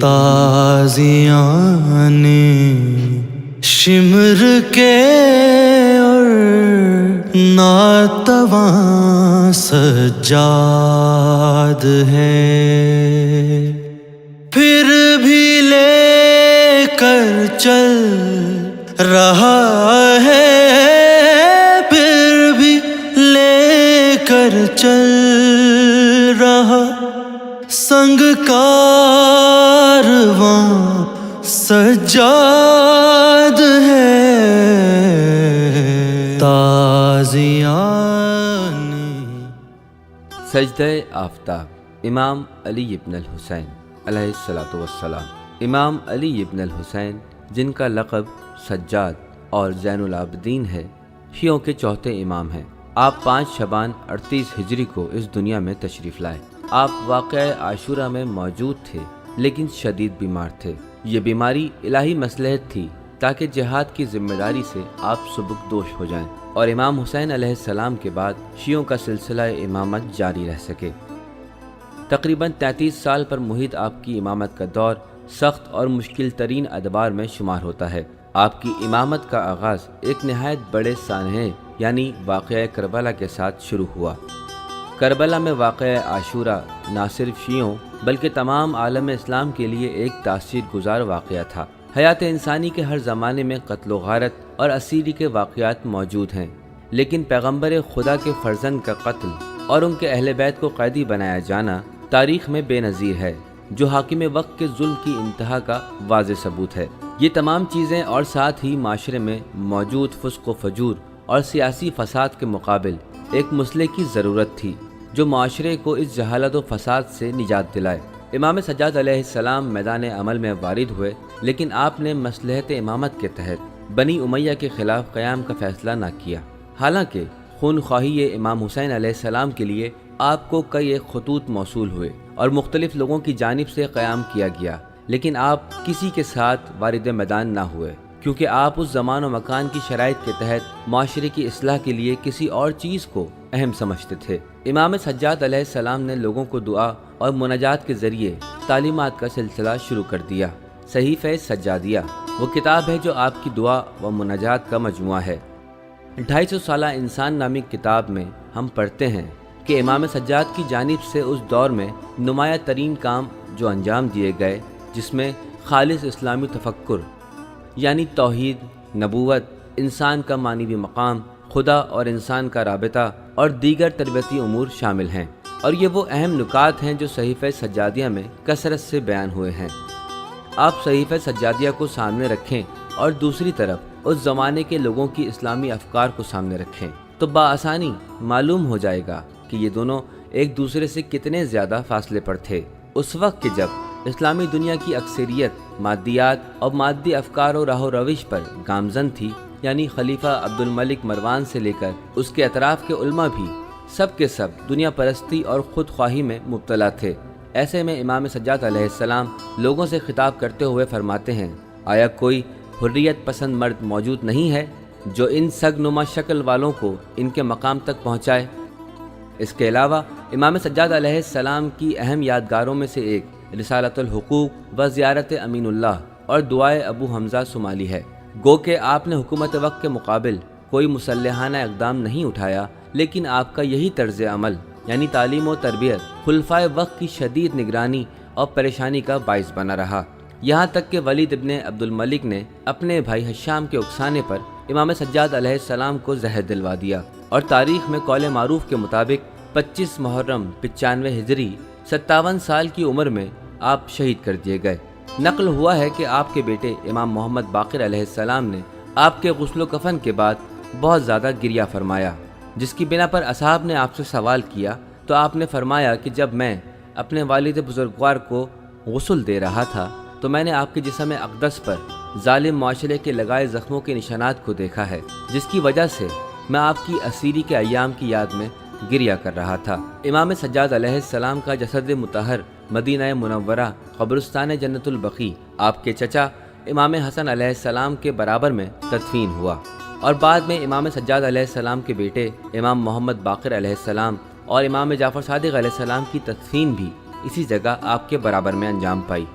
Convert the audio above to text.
تازیاں نے شمر کے اور ناتواں سجاد ہے، پھر بھی لے کر چل رہا ہے، پھر بھی لے کر چل رہا سنگ کارواں سجاد ہے۔ تازیاں سجدہ آفتاب امام علی ابن الحسین علیہ الصلاۃ والسلام۔ امام علی ابن الحسین جن کا لقب سجاد اور زین العابدین ہے، شیعوں کے چوتھے امام ہیں۔ آپ 5 شعبان 38 ہجری کو اس دنیا میں تشریف لائے۔ آپ واقعہ عاشورہ میں موجود تھے لیکن شدید بیمار تھے۔ یہ بیماری الہی مصلحت تھی تاکہ جہاد کی ذمہ داری سے آپ سبکدوش ہو جائیں اور امام حسین علیہ السلام کے بعد شیعوں کا سلسلہ امامت جاری رہ سکے۔ تقریباً 33 سال پر محیط آپ کی امامت کا دور سخت اور مشکل ترین ادوار میں شمار ہوتا ہے۔ آپ کی امامت کا آغاز ایک نہایت بڑے سانحے یعنی واقعہ کربلا کے ساتھ شروع ہوا۔ کربلا میں واقعہ عاشورہ نہ صرف شیعوں بلکہ تمام عالم اسلام کے لیے ایک تاثیر گزار واقعہ تھا۔ حیات انسانی کے ہر زمانے میں قتل و غارت اور اسیری کے واقعات موجود ہیں، لیکن پیغمبر خدا کے فرزند کا قتل اور ان کے اہل بیت کو قیدی بنایا جانا تاریخ میں بے نظیر ہے، جو حاکم وقت کے ظلم کی انتہا کا واضح ثبوت ہے۔ یہ تمام چیزیں اور ساتھ ہی معاشرے میں موجود فسق و فجور اور سیاسی فساد کے مقابل ایک مسئلے کی ضرورت تھی جو معاشرے کو اس جہالت و فساد سے نجات دلائے۔ امام سجاد علیہ السلام میدان عمل میں وارد ہوئے، لیکن آپ نے مصلحت امامت کے تحت بنی امیہ کے خلاف قیام کا فیصلہ نہ کیا۔ حالانکہ خون خواہی امام حسین علیہ السلام کے لیے آپ کو کئی ایک خطوط موصول ہوئے اور مختلف لوگوں کی جانب سے قیام کیا گیا، لیکن آپ کسی کے ساتھ وارد میدان نہ ہوئے، کیونکہ آپ اس زمان و مکان کی شرائط کے تحت معاشرے کی اصلاح کے لیے کسی اور چیز کو اہم سمجھتے تھے۔ امام سجاد علیہ السلام نے لوگوں کو دعا اور مناجات کے ذریعے تعلیمات کا سلسلہ شروع کر دیا۔ صحیفہ سجادیہ وہ کتاب ہے جو آپ کی دعا و مناجات کا مجموعہ ہے۔ 250 سالہ انسان نامی کتاب میں ہم پڑھتے ہیں کہ امام سجاد کی جانب سے اس دور میں نمایاں ترین کام جو انجام دیے گئے، جس میں خالص اسلامی تفکر یعنی توحید، نبوت، انسان کا معنوی مقام، خدا اور انسان کا رابطہ اور دیگر تربیتی امور شامل ہیں، اور یہ وہ اہم نکات ہیں جو صحیفہ سجادیہ میں کثرت سے بیان ہوئے ہیں۔ آپ صحیفہ سجادیہ کو سامنے رکھیں اور دوسری طرف اس زمانے کے لوگوں کی اسلامی افکار کو سامنے رکھیں تو بآسانی معلوم ہو جائے گا کہ یہ دونوں ایک دوسرے سے کتنے زیادہ فاصلے پر تھے۔ اس وقت کہ جب اسلامی دنیا کی اکثریت مادیات اور مادی افکار و راہ و روش پر گامزن تھی، یعنی خلیفہ عبد الملک مروان سے لے کر اس کے اطراف کے علماء بھی سب کے سب دنیا پرستی اور خود خواہی میں مبتلا تھے۔ ایسے میں امام سجاد علیہ السلام لوگوں سے خطاب کرتے ہوئے فرماتے ہیں، آیا کوئی حریت پسند مرد موجود نہیں ہے جو ان سگ نما شکل والوں کو ان کے مقام تک پہنچائے؟ اس کے علاوہ امام سجاد علیہ السلام کی اہم یادگاروں میں سے ایک رسالۃ الحقوق و زیارت امین اللہ اور دعائے ابو حمزہ صومالی ہے۔ گو کہ آپ نے حکومت وقت کے مقابل کوئی مسلحانہ اقدام نہیں اٹھایا، لیکن آپ کا یہی طرز عمل یعنی تعلیم و تربیت خلفائے وقت کی شدید نگرانی اور پریشانی کا باعث بنا رہا، یہاں تک کہ ولید ابن عبد الملک نے اپنے بھائی حشام کے اکسانے پر امام سجاد علیہ السلام کو زہر دلوا دیا، اور تاریخ میں قول معروف کے مطابق 25 محرم 95 ہجری 57 سال کی عمر میں آپ شہید کر دیے گئے۔ نقل ہوا ہے کہ آپ کے بیٹے امام محمد باقر علیہ السلام نے آپ کے غسل و کفن کے بعد بہت زیادہ گریہ فرمایا، جس کی بنا پر اصحاب نے آپ سے سوال کیا تو آپ نے فرمایا کہ جب میں اپنے والد بزرگوار کو غسل دے رہا تھا تو میں نے آپ کے جسم اقدس پر ظالم معاشرے کے لگائے زخموں کے نشانات کو دیکھا ہے، جس کی وجہ سے میں آپ کی اسیری کے ایام کی یاد میں گریہ کر رہا تھا۔ امام سجاد علیہ السلام کا جسد مطہر مدینہ منورہ قبرستان جنت البقیع آپ کے چچا امام حسن علیہ السلام کے برابر میں تدفین ہوا، اور بعد میں امام سجاد علیہ السلام کے بیٹے امام محمد باقر علیہ السلام اور امام جعفر صادق علیہ السلام کی تدفین بھی اسی جگہ آپ کے برابر میں انجام پائی۔